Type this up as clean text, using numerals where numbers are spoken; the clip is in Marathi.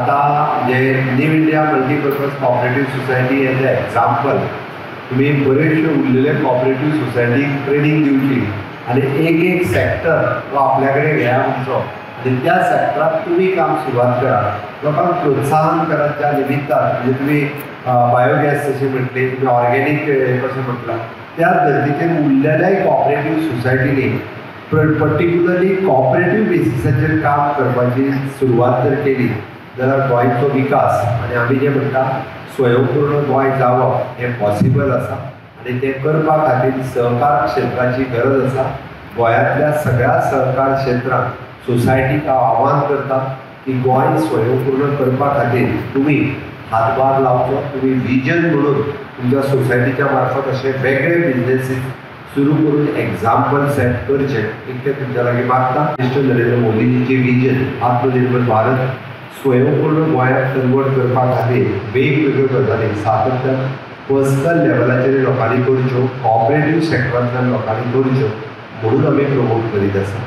आता जे new India multipurpose cooperative society as a example तुम्ही बरेचशे उरलेले कॉपरेटिव्ह सोसायटीक ट्रेनिंग दिवची आणि एक सेक्टर तो आपल्याकडे घ्या तुमचो आणि त्या सेक्टरात तुम्ही काम सुरुवात करा, लोकांक प्रोत्साहन करा त्या निमित्तान. म्हणजे तुम्ही बायोगॅस जसे म्हटले, तुम्ही ऑर्गॅनिक कशें म्हटलां त्या धर्तीचेर उरलेल्याय कॉपरेटिव्ह सोसायटीनी पर्टिक्युलरली कॉपरेटिव्ह बेसिसाचेर काम करपाची सुरवात जर केली जाल्यार गोंयचो विकास आनी आमी जे म्हणटा स्वयंपूर्ण गोंय जावप हें पॉसिबल आसा. आणि ते करपा खातीर सहकार क्षेत्राची गरज आसा. गोंयांतल्या सगळ्या सहकार क्षेत्रांक सोसायटीक हांव आव्हान करता की गोंय स्वयंपूर्ण करपा खातीर तुमी हातभार लावचो. तुम्ही विजन म्हणून तुमच्या सोसायटीच्या मार्फत असे वेगळे बिझनेसीस सुरू करून एक्झाम्पल सेट करचे इतकें तुमच्या लागीं मागता. मिस्टर नरेंद्र मोदीजीचे विजन आत्मनिर्भर भारत स्वयंपूर्ण गोंयांत कन्वर्ट करपा खातीर वेगवेगळ्यो गजाली सातत्यान पर्सनल लेवलाचेर लोकांनी करच्यो, कॉपरेटिव्ह सेक्टरांतल्यान लोकांनी करच्यो म्हणून आमी प्रमोट करीत आसा.